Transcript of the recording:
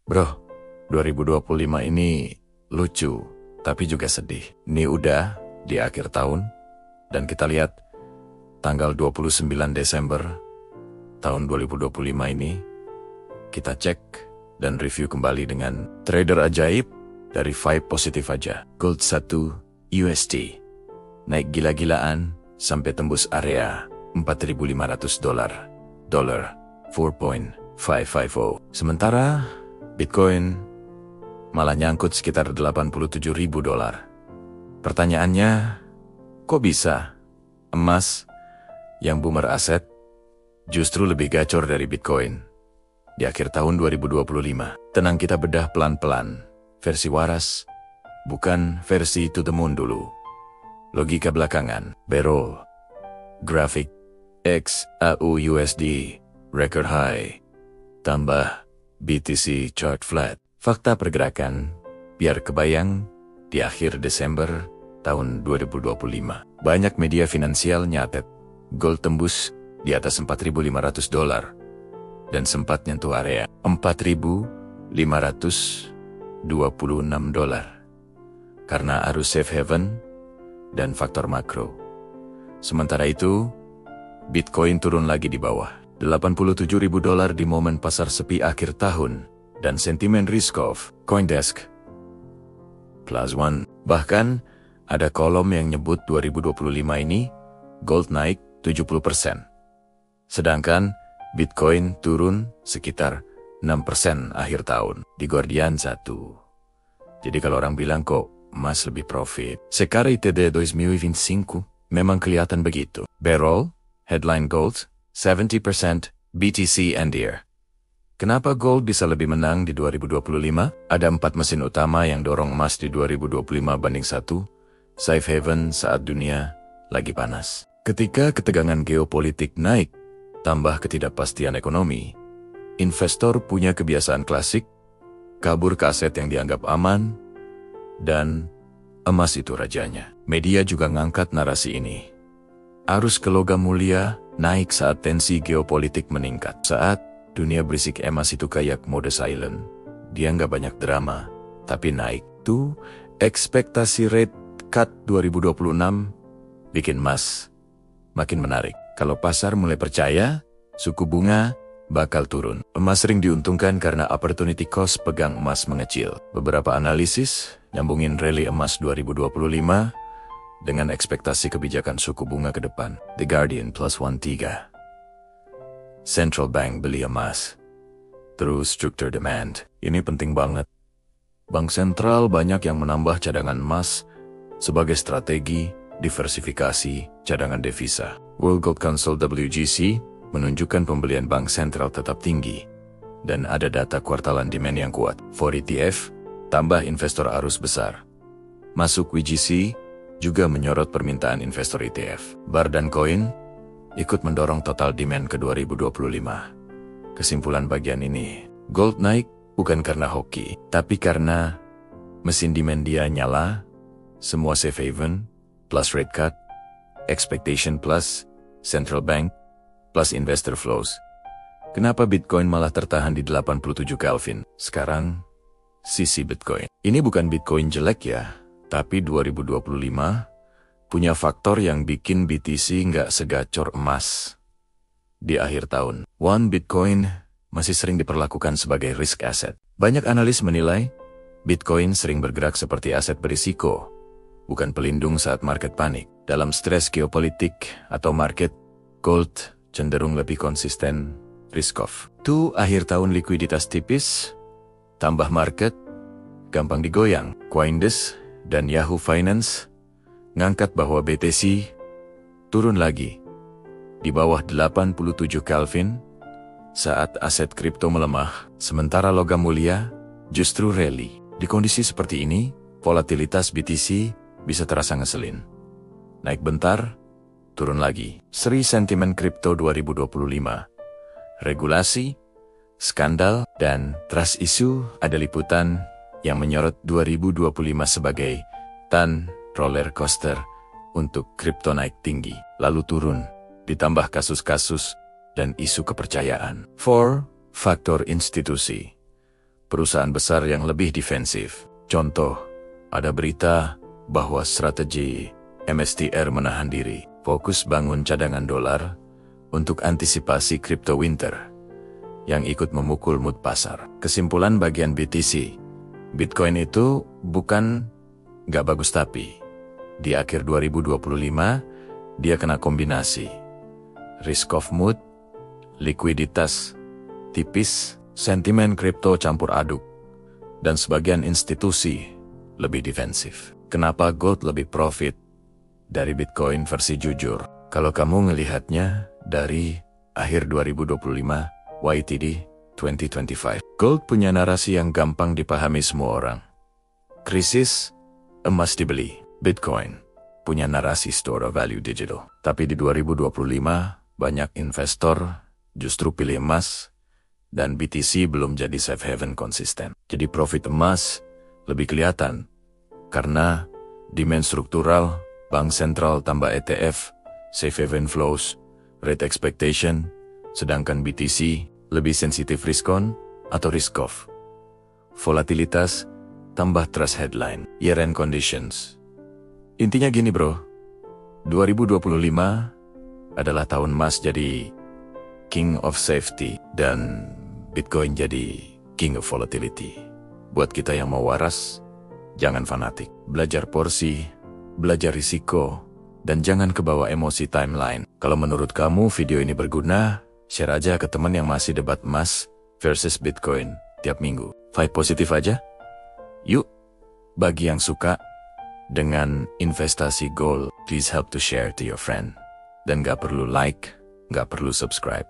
Bro, 2025 ini lucu, tapi juga sedih. Ini udah di akhir tahun, dan kita lihat tanggal 29 Desember tahun 2025 ini, kita cek dan review kembali dengan trader ajaib dari vibe positif aja. Gold 1 USD, naik gila-gilaan sampai tembus area $4.500. Dolar 4.550. Sementara Bitcoin malah nyangkut sekitar $87.000. Pertanyaannya, kok bisa emas yang boomer aset justru lebih gacor dari Bitcoin di akhir tahun 2025? Tenang, kita bedah pelan-pelan. Versi waras, bukan versi to the moon dulu. Logika belakangan, Beryl, grafik XAU USD, record high, tambah BTC chart flat. Fakta pergerakan, biar kebayang di akhir Desember tahun 2025. Banyak media finansial nyatet gold tembus di atas $4.500 dan sempat nyentuh area $4.526 karena arus safe haven dan faktor makro. Sementara itu, Bitcoin turun lagi di bawah $87.000 di momen pasar sepi akhir tahun dan sentimen risk-off. CoinDesk +1. Bahkan ada kolom yang nyebut 2025 ini gold naik 70%. Sedangkan Bitcoin turun sekitar 6% akhir tahun di Guardian 1. Jadi kalau orang bilang kok emas lebih profit, secara ITD 2025 memang kelihatan begitu. Beryl, headline gold, 70% BTC and Ether. Kenapa gold bisa lebih menang di 2025? Ada 4 mesin utama yang dorong emas di 2025 banding 1. Safe haven saat dunia lagi panas. Ketika ketegangan geopolitik naik, tambah ketidakpastian ekonomi, investor punya kebiasaan klasik, kabur ke aset yang dianggap aman, dan emas itu rajanya. Media juga ngangkat narasi ini. Arus ke logam mulia naik saat tensi geopolitik meningkat. Saat dunia berisik emas itu kayak mode silent. Dia nggak banyak drama, tapi naik. Tuh, ekspektasi rate cut 2026 bikin emas makin menarik. Kalau pasar mulai percaya, suku bunga bakal turun. Emas sering diuntungkan karena opportunity cost pegang emas mengecil. Beberapa analisis nyambungin rally emas 2025 dengan ekspektasi kebijakan suku bunga ke depan. The Guardian +13. Central Bank beli emas through structured demand. Ini penting banget. Bank sentral banyak yang menambah cadangan emas sebagai strategi diversifikasi cadangan devisa. World Gold Council WGC menunjukkan pembelian bank sentral tetap tinggi dan ada data kuartalan demand yang kuat. For ETF, tambah investor arus besar. Masuk WGC juga menyorot permintaan investor ETF. Bar dan koin ikut mendorong total demand ke 2025. Kesimpulan bagian ini, gold naik bukan karena hoki, tapi karena mesin demand dia nyala, semua safe haven, plus rate cut, expectation plus, central bank, plus investor flows. Kenapa Bitcoin malah tertahan di 87 Kelvin? Sekarang, sisi Bitcoin. Ini bukan Bitcoin jelek ya, tapi 2025 punya faktor yang bikin BTC nggak segacor emas di akhir tahun. One Bitcoin masih sering diperlakukan sebagai risk asset. Banyak analis menilai Bitcoin sering bergerak seperti aset berisiko, bukan pelindung saat market panik. Dalam stres geopolitik atau market, gold cenderung lebih konsisten risk off. Tuh akhir tahun likuiditas tipis, tambah market, gampang digoyang. CoinDesk dan Yahoo Finance ngangkat bahwa BTC turun lagi di bawah 87 Kelvin saat aset kripto melemah, sementara logam mulia justru rally. Di kondisi seperti ini, volatilitas BTC bisa terasa ngeselin. Naik bentar, turun lagi. Seri sentimen kripto 2025. Regulasi, skandal, dan trust issue. Ada liputan yang menyorot 2025 sebagai tan roller coaster untuk kripto naik tinggi, lalu turun, ditambah kasus-kasus dan isu kepercayaan. 4. Faktor institusi. perusahaan besar yang lebih defensif. Contoh, ada berita bahwa strategi MSTR menahan diri, fokus bangun cadangan dolar untuk antisipasi crypto winter yang ikut memukul mood pasar. Kesimpulan bagian BTC, Bitcoin itu bukan nggak bagus, tapi di akhir 2025 dia kena kombinasi risk of mood, likuiditas tipis, sentimen kripto campur aduk, dan sebagian institusi lebih defensif. Kenapa gold lebih profit dari Bitcoin versi jujur? Kalau kamu ngelihatnya dari akhir 2025 YTD 2025. Gold punya narasi yang gampang dipahami semua orang. Krisis, emas dibeli. Bitcoin punya narasi store of value digital. Tapi di 2025, banyak investor justru pilih emas, dan BTC belum jadi safe haven konsisten. Jadi profit emas lebih kelihatan, karena demand struktural, bank sentral tambah ETF, safe haven flows, rate expectation, sedangkan BTC lebih sensitif risk on atau risk off. Volatilitas tambah trust headline, year-end conditions. Intinya gini bro, 2025 adalah tahun emas jadi king of safety dan Bitcoin jadi king of volatility. Buat kita yang mau waras, jangan fanatik. Belajar porsi, belajar risiko, dan jangan kebawa emosi timeline. Kalau menurut kamu video ini berguna, share aja ke teman yang masih debat emas versus Bitcoin tiap minggu. Vibe positif aja. Yuk, bagi yang suka dengan investasi gold, please help to share to your friend. Dan gak perlu like, gak perlu subscribe.